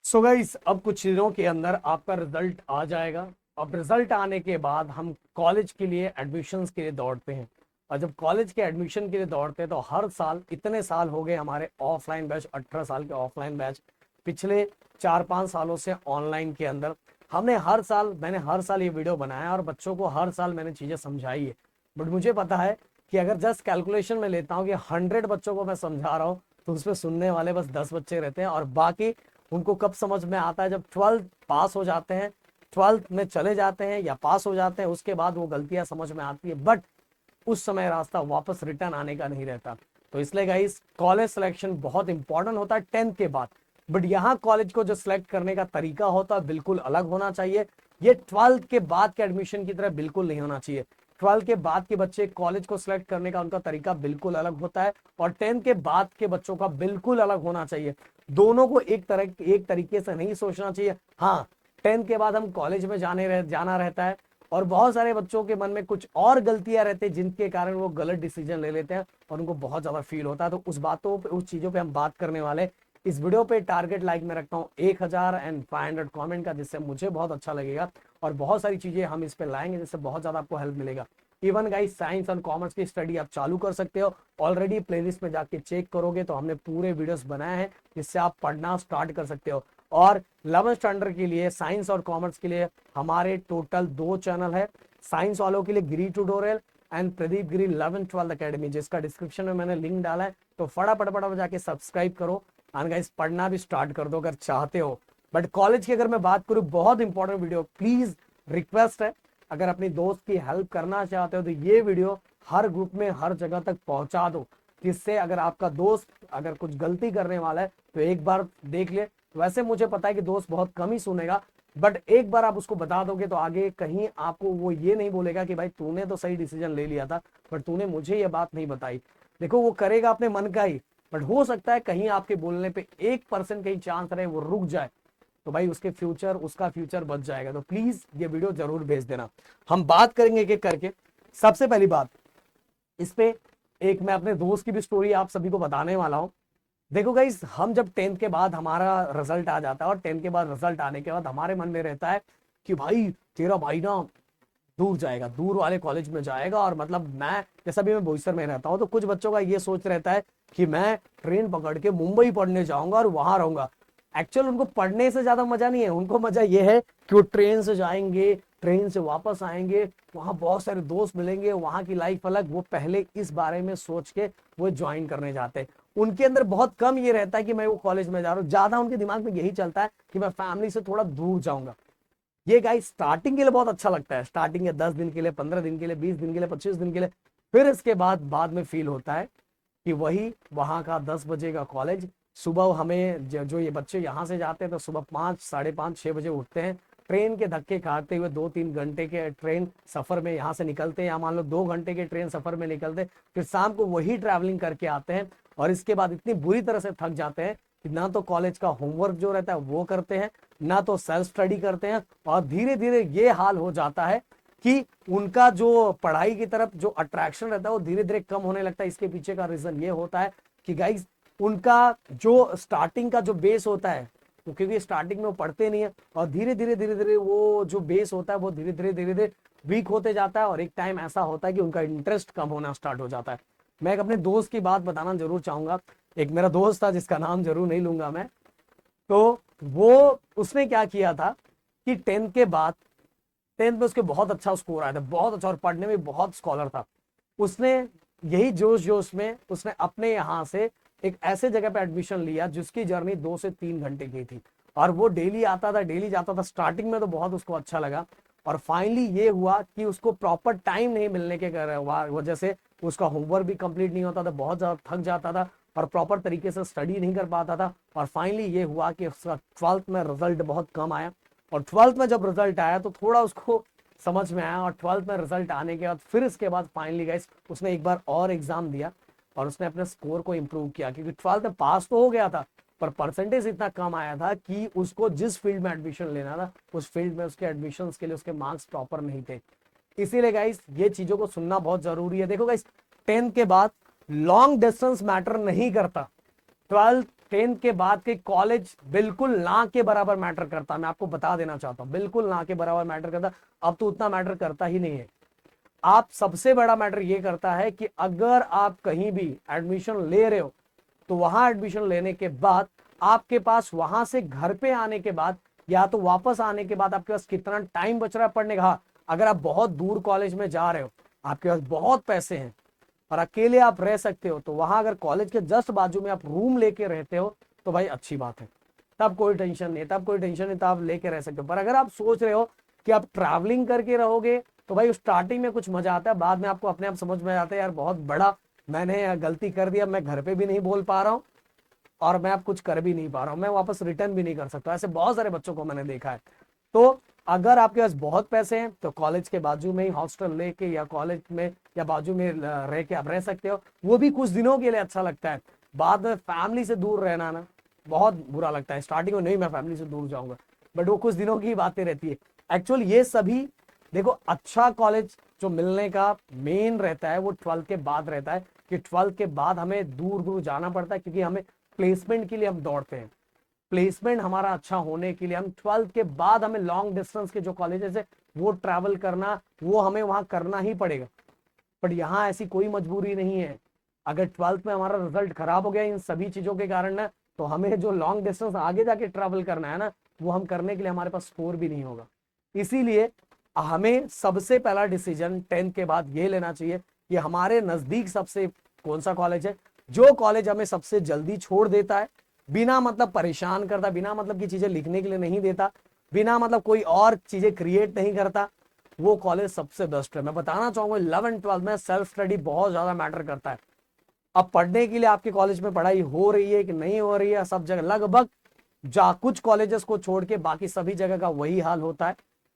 So guys, अब कुछ दिनों के अंदर आपका रिजल्ट आ जाएगा। अब रिजल्ट आने के बाद हम कॉलेज के लिए एडमिशन्स के लिए दौड़ते हैं। और जब कॉलेज के एडमिशन के लिए दौड़ते हैं तो हर साल इतने साल हो गए हमारे ऑफलाइन बैच, 18 साल के ऑफलाइन बैच, पिछले 4-5 सालों से ऑनलाइन के अंदर मैंने हर साल ये वीडियो बनाया और बच्चों को हर साल मैंने चीजें समझाई है। बट मुझे पता है कि अगर जस्ट कैलकुलेशन में लेता हूँ कि 100 बच्चों को मैं समझा रहा हूँ तो उसमें सुनने वाले बस 10 बच्चे रहते हैं, और बाकी उनको कब समझ में आता है, जब 12th पास हो जाते हैं, 12th में चले जाते हैं या पास हो जाते हैं, उसके बाद वो गलतियां समझ में आती है। बट उस समय रास्ता वापस रिटर्न आने का नहीं रहता। तो इसलिए गाइस, कॉलेज सिलेक्शन बहुत इंपॉर्टेंट होता है 10th के बाद। बट यहाँ कॉलेज को जो सिलेक्ट करने का तरीका होता है बिल्कुल अलग होना चाहिए। ये 12th के बाद के एडमिशन की तरह बिल्कुल नहीं होना चाहिए। 12th के बाद के बच्चे कॉलेज को सिलेक्ट करने का उनका तरीका बिल्कुल अलग होता है, और 10th के बाद के बच्चों का बिल्कुल अलग होना चाहिए। दोनों को एक तरीके से नहीं सोचना चाहिए। हाँ, 10th के बाद हम कॉलेज में जाना रहता है, और बहुत सारे बच्चों के मन में कुछ और गलतियां रहती है जिनके कारण वो गलत डिसीजन ले लेते हैं और उनको बहुत ज्यादा फील होता है। तो उस चीजों पे हम बात करने वाले। इस वीडियो पे टारगेट लाइक में रखता हूँ 1500 कमेंट का, जिससे मुझे बहुत अच्छा लगेगा, और बहुत सारी चीजें हम इस पे लाएंगे जिससे बहुत ज्यादा आपको हेल्प मिलेगा। इवन गाइस, साइंस और कॉमर्स की स्टडी आप चालू कर सकते हो। ऑलरेडी प्लेलिस्ट में जाके चेक करोगे तो हमने पूरे वीडियोस बनाए हैं जिससे आप पढ़ना स्टार्ट कर सकते हो। और 11th स्टैंडर्ड के लिए, साइंस और कॉमर्स के लिए हमारे टोटल 2 चैनल है। साइंस वालों के लिए Giri tutorial and Pradeep Giri 11th-12th academy, जिसका डिस्क्रिप्शन में मैंने लिंक डाला है। तो फटाफट जाके सब्सक्राइब करो और गाइस पढ़ना भी स्टार्ट कर दो अगर चाहते हो। बट कॉलेज की अगर मैं बात करूं, बहुत इंपॉर्टेंट वीडियो, प्लीज रिक्वेस्ट है, अगर अपनी दोस्त की हेल्प करना चाहते हो तो ये वीडियो हर ग्रुप में हर जगह तक पहुंचा दो, जिससे अगर आपका दोस्त अगर कुछ गलती करने वाला है तो एक बार देख ले। वैसे मुझे पता है कि दोस्त बहुत कम ही सुनेगा, बट एक बार आप उसको बता दोगे तो आगे कहीं आपको वो ये नहीं बोलेगा कि भाई तूने तो सही डिसीजन ले लिया था बट तूने मुझे ये बात नहीं बताई। देखो, वो करेगा अपने मन का ही, बट हो सकता है कहीं आपके बोलने पे 1% कहीं चांस रहे वो रुक जाए, तो भाई उसका फ्यूचर बच जाएगा। तो प्लीज ये वीडियो जरूर भेज देना। हम बात करेंगे एक एक करके। सबसे पहली बात इस पे, एक मैं अपने दोस्त की भी स्टोरी आप सभी को बताने वाला हूं। देखो गाइस, हम जब 10th के बाद हमारा रिजल्ट आ जाता है, और 10th के बाद रिजल्ट आने के बाद हमारे मन में रहता है कि भाई तेरा भाई ना दूर जाएगा, दूर वाले कॉलेज में जाएगा। और मतलब मैं, जैसा भी मैं बोईसर में रहता हूँ, तो कुछ बच्चों का ये सोच रहता है कि मैं ट्रेन पकड़ के मुंबई पढ़ने जाऊंगा और वहां रहूंगा। एक्चुअल उनको पढ़ने से ज्यादा मजा नहीं है, उनको मजा ये है कि वो ट्रेन से जाएंगे, ट्रेन से वापस आएंगे, वहां बहुत सारे दोस्त मिलेंगे, वहां की लाइफ अलग। वो पहले इस बारे में सोच के वो ज्वाइन करने जाते हैं। उनके अंदर बहुत कम ये रहता है कि मैं वो कॉलेज में जा रहा हूँ, ज्यादा उनके दिमाग में यही चलता है कि मैं फैमिली से थोड़ा दूर जाऊंगा। ये गाइस स्टार्टिंग के लिए बहुत अच्छा लगता है, स्टार्टिंग के 10 दिन के लिए, 15 दिन के लिए, 20 दिन के लिए, 25 दिन के लिए। फिर इसके बाद में फील होता है कि वही वहां का 10 बजे का कॉलेज। सुबह हमें जो ये बच्चे यहाँ से जाते हैं तो सुबह 5, 5:30, 6 बजे उठते हैं, ट्रेन के धक्के खाते हुए 2-3 घंटे के ट्रेन सफर में यहाँ से निकलते हैं, या मान लो 2 घंटे के ट्रेन सफर में निकलते हैं, फिर शाम को वही ट्रैवलिंग करके आते हैं। और इसके बाद इतनी बुरी तरह से थक जाते हैं कि ना तो कॉलेज का होमवर्क जो रहता है वो करते हैं, ना तो सेल्फ स्टडी करते हैं। और धीरे धीरे ये हाल हो जाता है कि उनका जो पढ़ाई की तरफ जो अट्रैक्शन रहता है वो धीरे धीरे कम होने लगता है। इसके पीछे का रीजन ये होता है कि गाइस, उनका जो स्टार्टिंग का जो बेस होता है, वो क्योंकि स्टार्टिंग में वो पढ़ते नहीं है, और धीरे धीरे वो जो बेस होता है वो धीरे धीरे वीक होते जाता है, और एक टाइम ऐसा होता है कि उनका इंटरेस्ट कम होना स्टार्ट हो जाता है। मैं एक अपने दोस्त की बात बताना जरूर चाहूंगा। एक मेरा दोस्त था जिसका नाम जरूर नहीं लूंगा मैं। तो वो उसने क्या किया था कि 10th में उसके बहुत अच्छा स्कोर आया था, बहुत अच्छा, और पढ़ने में बहुत स्कॉलर था। उसने यही जोश जोश में उसने अपने यहाँ से एक ऐसे जगह पे एडमिशन लिया जिसकी जर्नी 2 से 3 घंटे की थी, और वो डेली आता था, डेली जाता था। स्टार्टिंग में तो बहुत उसको अच्छा लगा, और फाइनली ये हुआ कि उसको प्रॉपर टाइम नहीं मिलने के वजह से उसका होमवर्क भी कंप्लीट नहीं होता था, बहुत ज्यादा थक जाता था, और प्रॉपर तरीके से स्टडी नहीं कर पाता था। और फाइनली ये हुआ कि उसका 12th में रिजल्ट बहुत कम आया, और 12th में जब रिजल्ट आया तो थोड़ा उसको समझ में आया। और 12th में रिजल्ट आने के बाद फिर इसके बाद फाइनली गाइस उसने एक बार और एग्जाम दिया, और उसने अपने स्कोर को इंप्रूव किया, क्योंकि 12th में पास तो हो गया था पर परसेंटेज इतना कम आया था कि उसको जिस फील्ड में एडमिशन लेना था उस फील्ड में उसके एडमिशन के लिए उसके मार्क्स प्रॉपर नहीं थे। इसीलिए गाइस ये चीजों को सुनना बहुत जरूरी है। देखो गाइस, 10th के बाद लॉन्ग डिस्टेंस मैटर नहीं करता। 12th 10th के बाद के कॉलेज बिल्कुल ना के बराबर मैटर करता, मैं आपको बता देना चाहता हूं, बिल्कुल ना के बराबर मैटर करता। अब तो उतना मैटर करता ही नहीं है। आप सबसे बड़ा मैटर ये करता है कि अगर आप कहीं भी एडमिशन ले रहे हो तो वहां एडमिशन लेने के बाद आपके पास वहां से घर पे आने के बाद या तो वापस आने के बाद आपके पास कितना टाइम बच रहा है पढ़ने का। हाँ, अगर आप बहुत दूर कॉलेज में जा रहे हो, आपके पास बहुत पैसे हैं और अकेले आप रह सकते हो, तो वहां अगर कॉलेज के जस्ट बाजू में आप रूम लेके रहते हो तो भाई अच्छी बात है, तब कोई टेंशन नहीं, तब कोई टेंशन नहीं, तब आप लेके रह सकते हो। पर अगर आप सोच रहे हो कि आप ट्रैवलिंग करके रहोगे तो भाई स्टार्टिंग में कुछ मजा आता है, बाद में आपको अपने आप समझ में आता है यार बहुत बड़ा मैंने गलती कर दिया, मैं घर पे भी नहीं बोल पा रहा हूँ और मैं अब कुछ कर भी नहीं पा रहा हूँ, मैं वापस रिटर्न भी नहीं कर सकता। ऐसे बहुत सारे बच्चों को मैंने देखा है। तो अगर आपके पास बहुत पैसे हैं तो कॉलेज के बाजू में ही हॉस्टल लेके या कॉलेज में या बाजू में रह के आप रह सकते हो। वो भी कुछ दिनों के लिए अच्छा लगता है, बाद में फैमिली से दूर रहना ना बहुत बुरा लगता है। स्टार्टिंग में नहीं मैं फैमिली से दूर जाऊंगा, बट वो कुछ दिनों की बातें रहती है। एक्चुअल ये सभी देखो, अच्छा कॉलेज जो मिलने का मेन रहता है वो 12th के बाद रहता है, कि 12th के बाद हमें दूर दूर जाना पड़ता है, क्योंकि हमें प्लेसमेंट के लिए हम दौड़ते हैं। प्लेसमेंट हमारा अच्छा होने के लिए हम 12th के बाद हमें लॉन्ग डिस्टेंस के जो कॉलेजेस है वो ट्रैवल करना, वो हमें वहां करना ही पड़ेगा। बट यहाँ ऐसी कोई मजबूरी नहीं है। अगर 12th में हमारा रिजल्ट खराब हो गया इन सभी चीजों के कारण ना, तो हमें जो लॉन्ग डिस्टेंस आगे जाके ट्रैवल करना है ना, वो हम करने के लिए हमारे पास स्कोर भी नहीं होगा। इसीलिए हमें सबसे पहला डिसीजन 10th के बाद ये लेना चाहिए कि हमारे नजदीक सबसे कौन सा कॉलेज है, जो कॉलेज हमें सबसे जल्दी छोड़ देता है, बिना मतलब परेशान करता, बिना मतलब की चीजें लिखने के लिए नहीं देता, बिना मतलब कोई और चीजें क्रिएट नहीं करता, वो कॉलेज सबसे बेस्ट है। मैं बताना चाहूंगा 11 12 में सेल्फ स्टडी बहुत ज्यादा मैटर करता है। अब पढ़ने के लिए आपके कॉलेज में पढ़ाई हो रही है कि नहीं हो रही है, सब जगह लगभग कुछ कॉलेजेस को छोड़ के बाकी सभी जगह का वही हाल होता है।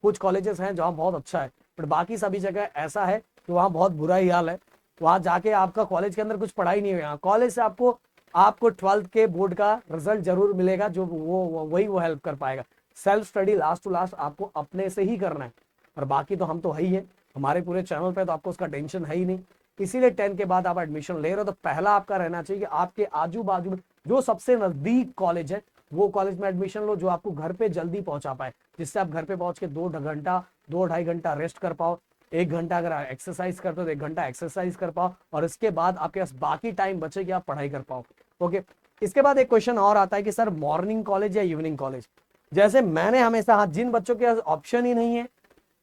कुछ कॉलेजेस हैं जहाँ बहुत अच्छा है, बट बाकी सभी जगह ऐसा है कि वहाँ बहुत बुरा ही हाल है। वहां जाके आपका कॉलेज के अंदर कुछ पढ़ाई नहीं हुई, कॉलेज से आपको आपको 12th के बोर्ड का रिजल्ट जरूर मिलेगा, जो वो हेल्प कर पाएगा। Self study last to last आपको अपने से ही करना है, और बाकी तो हम तो है ही है, हमारे पूरे चैनल पे तो आपको उसका टेंशन है ही नहीं। इसीलिए 10 के बाद आप एडमिशन ले रहे हो तो पहला आपका रहना चाहिए कि आपके आजू बाजू में जो सबसे नजदीक कॉलेज है वो कॉलेज में एडमिशन लो, जो आपको घर पे जल्दी पहुंचा पाए, जिससे आप घर पे पहुंच के 2-2.5 घंटा रेस्ट कर पाओ, 1 घंटा अगर एक्सरसाइज करते हो तो 1 घंटा एक्सरसाइज कर पाओ, और इसके बाद आपके पास बाकी टाइम बचे कि आप पढ़ाई कर पाओ। ओके, इसके बाद एक क्वेश्चन और आता है कि सर मॉर्निंग कॉलेज या इवनिंग कॉलेज। जैसे मैंने हमेशा, हाँ, जिन बच्चों के पास ऑप्शन ही नहीं है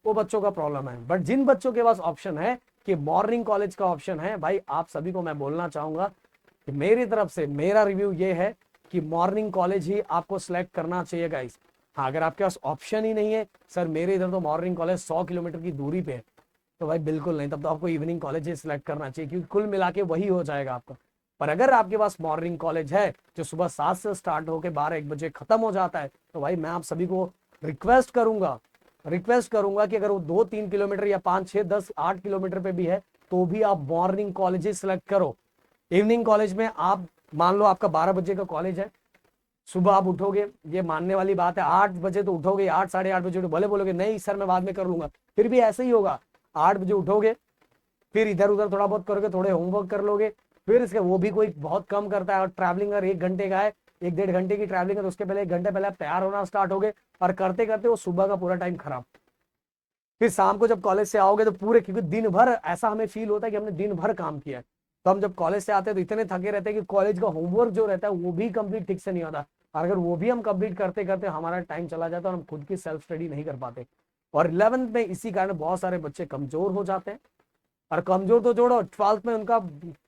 वो बच्चों का प्रॉब्लम है, बट जिन बच्चों के पास ऑप्शन है कि मॉर्निंग कॉलेज का ऑप्शन है, भाई आप सभी को मैं बोलना चाहूंगा कि मेरी तरफ से मेरा रिव्यू ये है कि मॉर्निंग कॉलेज ही आपको सिलेक्ट करना चाहिए गाइस। हाँ, अगर आपके पास ऑप्शन ही नहीं है सर मेरे इधर तो मॉर्निंग कॉलेज 100 किलोमीटर की दूरी पे है, तो भाई बिल्कुल नहीं, तब तो आपको इवनिंग कॉलेज ही सिलेक्ट करना चाहिए, क्योंकि कुल मिला के वही हो जाएगा आपका। पर अगर आपके पास मॉर्निंग कॉलेज है जो सुबह 7 से स्टार्ट होकर 12-1 बजे खत्म हो जाता है, तो भाई मैं आप सभी को रिक्वेस्ट करूंगा कि अगर वो 2-3 किलोमीटर या 5-6-10-8 किलोमीटर पे भी है तो भी आप मॉर्निंग कॉलेज ही सिलेक्ट करो। इवनिंग कॉलेज में आप मान लो आपका 12 बजे का कॉलेज है, सुबह आप उठोगे, ये मानने वाली बात है 8 बजे तो उठोगे, 8-8:30 बजे भले बोलोगे नहीं सर मैं बाद में कर लूंगा, फिर भी ऐसे ही होगा। 8 बजे उठोगे, फिर इधर उधर थोड़ा बहुत करोगे, थोड़े होमवर्क कर लोगे, फिर इसके वो भी कोई बहुत कम करता है, और ट्रैवलिंग अगर 1 घंटे का है, 1-1.5 घंटे की ट्रैवलिंग है, तो उसके पहले 1 घंटे पहले आप तैयार होना स्टार्ट होगे, और करते करते वो सुबह का पूरा टाइम खराब। फिर शाम को जब कॉलेज से आओगे तो पूरे, क्योंकि दिन भर ऐसा हमें फील होता है कि हमने दिन भर काम किया है, तो हम जब कॉलेज से आते हैं तो इतने थके रहते हैं कि कॉलेज का होमवर्क जो रहता है वो भी कंप्लीट ठीक से नहीं होता, और अगर वो भी हम कंप्लीट करते करते हमारा टाइम चला जाता है और हम खुद की सेल्फ स्टडी नहीं कर पाते। और 11th में इसी कारण बहुत सारे बच्चे कमजोर हो जाते हैं, और कमजोर तो जोड़ो 12th में उनका,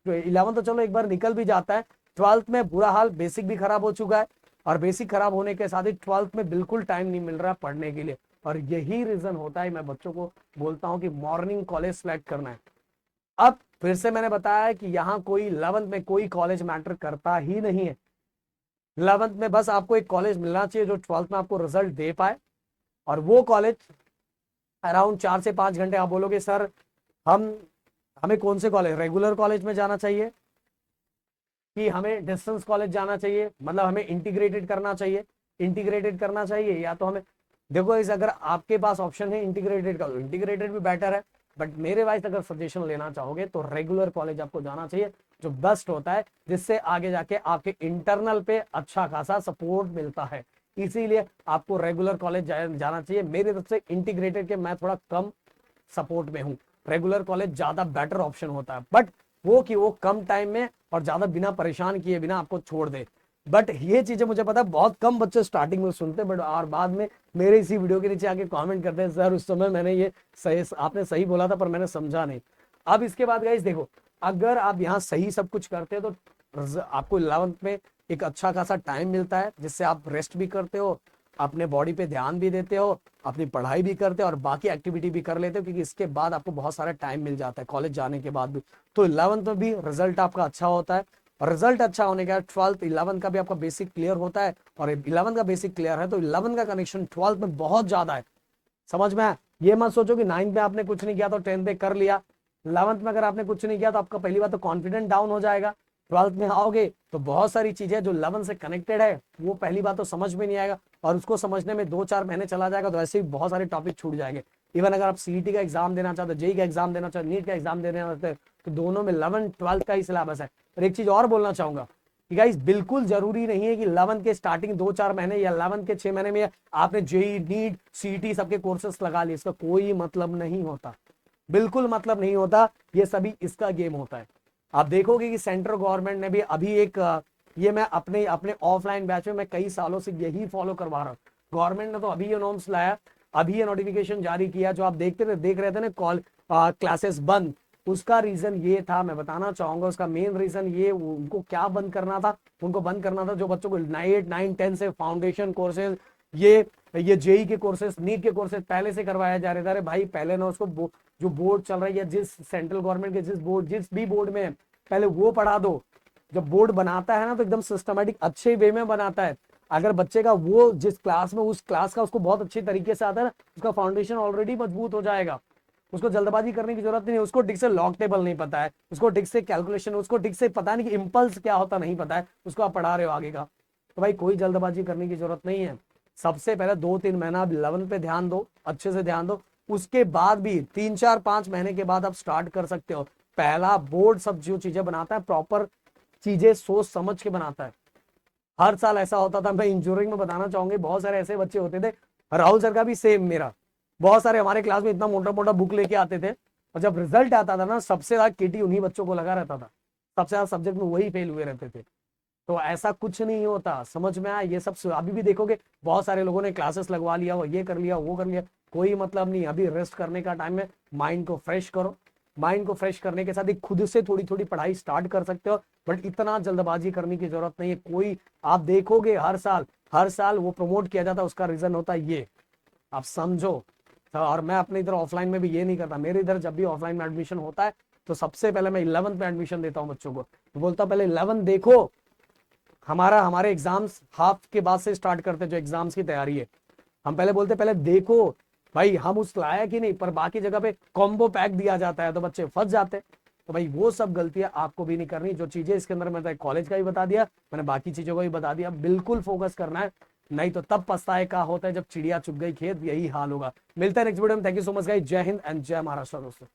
11th तो चलो एक बार निकल भी जाता है, 12th में बुरा हाल, बेसिक भी खराब हो चुका है, और बेसिक खराब होने के साथ ही 12th में बिल्कुल टाइम नहीं मिल रहा पढ़ने के लिए। और यही रीजन होता है मैं बच्चों को बोलता हूं कि मॉर्निंग कॉलेज सेलेक्ट करना है। अब फिर से मैंने बताया कि यहाँ कोई 11th में कोई कॉलेज मैटर करता ही नहीं है। 11th में बस आपको एक कॉलेज मिलना चाहिए जो 12th में आपको रिजल्ट दे पाए, और वो कॉलेज अराउंड 4 से 5 घंटे। आप बोलोगे सर हमें कौन से कॉलेज, रेगुलर कॉलेज में जाना चाहिए कि हमें डिस्टेंस कॉलेज जाना चाहिए, मतलब हमें इंटीग्रेटेड करना चाहिए, या तो हमें, देखो इस, अगर आपके पास ऑप्शन है इंटीग्रेटेड का, इंटीग्रेटेड भी बेटर है, बट मेरे वाइज अगर सजेशन लेना चाहोगे तो रेगुलर कॉलेज आपको जाना चाहिए, जो बेस्ट होता है, जिससे आगे जाके आपके इंटरनल पे अच्छा खासा सपोर्ट मिलता है। इसीलिए आपको रेगुलर कॉलेज जाना चाहिए। मेरी तरफ से इंटीग्रेटेड के मैं थोड़ा कम सपोर्ट में हूँ, रेगुलर कॉलेज ज्यादा बेटर ऑप्शन होता है, बट वो कि वो कम टाइम में और ज्यादा बिना परेशान किए बिना आपको छोड़ दे। बट ये चीजें मुझे पता है बहुत कम बच्चे स्टार्टिंग में सुनते, बट और बाद में मेरे इसी वीडियो के नीचे आके कमेंट करते हैं, सर उस समय मैंने ये सही, आपने सही बोला था पर मैंने समझा नहीं। अब इसके बाद गाइस देखो, अगर आप यहाँ सही सब कुछ करते हो तो आपको 11th में एक अच्छा खासा टाइम मिलता है, जिससे आप रेस्ट भी करते हो, अपने बॉडी पे ध्यान भी देते हो, अपनी पढ़ाई भी करते हो और बाकी एक्टिविटी भी कर लेते हो, क्योंकि इसके बाद आपको बहुत सारा टाइम मिल जाता है कॉलेज जाने के बाद भी। तो 11th में भी रिजल्ट आपका अच्छा होता है, और रिजल्ट अच्छा होने के बाद 12th 11th का भी आपका बेसिक क्लियर होता है, और 11th का बेसिक क्लियर है तो 11th का कनेक्शन 12th में बहुत ज्यादा है। समझ में आया? ये मत सोचो कि 9th में आपने कुछ नहीं किया तो 10th में कर लिया। 11th में अगर आपने कुछ नहीं किया तो आपका पहली बात तो कॉन्फिडेंस डाउन हो जाएगा। 12th में आओगे तो बहुत सारी चीजें जो 11th से कनेक्टेड है वो पहली बात तो समझ में नहीं आएगा, और उसको समझने में 2-4 महीने चला जाएगा तो ऐसे ही बहुत सारे टॉपिक छूट जाएंगे। इवन अगर आप सीईटी का एग्जाम देना चाहते हो, जेई का एग्जाम देना चाहते हो, नीट का एग्जाम देना चाहते हो, तो दोनों में 11th 12th का ही सिलेबस है। और एक चीज और बोलना चाहूंगा कि गाइस बिल्कुल जरूरी नहीं है कि 11th के स्टार्टिंग 2-4 महीने या 11th के 6 महीने में आपने जेई नीट सीईटी सबके कोर्सेस लगा लिए, इसका कोई मतलब नहीं होता, बिल्कुल मतलब नहीं होता। ये सभी इसका गेम होता है। आप देखोगे कि सेंट्रल गवर्नमेंट ने भी अभी एक ये मैं अपने अपने ऑफलाइन बैच में मैं कई सालों से यही फॉलो करवा रहा हूँ। गवर्नमेंट ने तो अभी ये नॉर्म्स लाया, अभी ये नोटिफिकेशन जारी किया, जो आप देख रहे थे ना क्लासेस बंद, उसका रीजन ये था, मैं बताना चाहूंगा उसका मेन रीजन ये, उनको क्या बंद करना था, उनको बंद करना था जो बच्चों को 8, 9, 10 से फाउंडेशन कोर्सेज, ये जेई के कोर्सेज, नीट के कोर्सेज पहले से करवाया जा रहा था। अरे भाई पहले ना उसको जो बोर्ड चल रहा है या जिस सेंट्रल गवर्नमेंट के जिस भी बोर्ड में पहले वो पढ़ा दो। जब बोर्ड बनाता है ना तो एकदम सिस्टमेटिक अच्छे वे में बनाता है। अगर बच्चे का वो जिस क्लास में उस क्लास का उसको बहुत अच्छे तरीके से आता है ना, उसका फाउंडेशन ऑलरेडी मजबूत हो जाएगा। उसको जल्दबाजी करने की जरूरत नहीं है, उसको ठीक से लॉग टेबल नहीं पता है, उसको ठीक से कैलकुलेशन, उसको ठीक से पता नहीं कि इंपल्स क्या होता नहीं पता है, उसको आप पढ़ा रहे हो आगे का। तो भाई कोई जल्दबाजी करने की जरूरत नहीं है। सबसे पहले 2-3 महीना 11 पे ध्यान दो, अच्छे से ध्यान दो। उसके बाद भी 3-4-5 महीने के बाद आप स्टार्ट कर सकते हो। पहला बोर्ड सब जो चीजें बनाता है प्रॉपर चीजें सोच समझ के बनाता है। हर साल ऐसा होता था, मैं इंजीनियरिंग में बताना चाहूंगी, बहुत सारे ऐसे बच्चे होते थे, राहुल सर का भी सेम मेरा, बहुत सारे हमारे क्लास में इतना मोटा मोटा बुक लेके आते थे, और जब रिजल्ट आता था ना सबसे ज्यादा केटी उन्हीं बच्चों को लगा रहता था, सबसे ज्यादा सब्जेक्ट में वही फेल हुए रहते थे। तो ऐसा कुछ नहीं होता, समझ में आया? ये सब अभी भी देखोगे बहुत सारे लोगों ने क्लासेस लगवा लिया, वो ये कर लिया वो कर लिया, कोई मतलब नहीं। अभी रेस्ट करने का टाइम है, माइंड को फ्रेश करो। माइंड को फ्रेश करने के साथ ही खुद से थोड़ी थोड़ी पढ़ाई स्टार्ट कर सकते हो, बट इतना जल्दबाजी करने की जरूरत नहीं है कोई। आप देखोगे हर साल वो प्रमोट किया जाता है, उसका रीजन होता है ये, आप समझो। और मैं अपने इधर ऑफलाइन में भी ये नहीं करता, मेरे इधर जब भी ऑफलाइन में एडमिशन होता है तो सबसे पहले मैं 11th में एडमिशन देता हूँ बच्चों को, तो बोलता पहले 11th देखो। हमारे एग्जाम्स हाफ के बाद से स्टार्ट करते, जो एग्जाम्स की तैयारी है हम पहले बोलते पहले देखो भाई हम उस लायक ही नहीं, पर बाकी जगह पे कॉम्बो पैक दिया जाता है तो बच्चे फंस जाते। तो भाई वो सब गलतियां आपको भी नहीं करनी। जो चीजें इसके अंदर मैंने कॉलेज का भी बता दिया, मैंने बाकी चीजों का भी बता दिया, बिल्कुल फोकस करना है, नहीं तो तब पछताए का होता है जब चिड़िया चुग गई खेत, यही हाल होगा। मिलता है नेक्स्ट वीडियो में। Thank you so much guys, जय हिंद एंड जय महाराष्ट्र दोस्तों।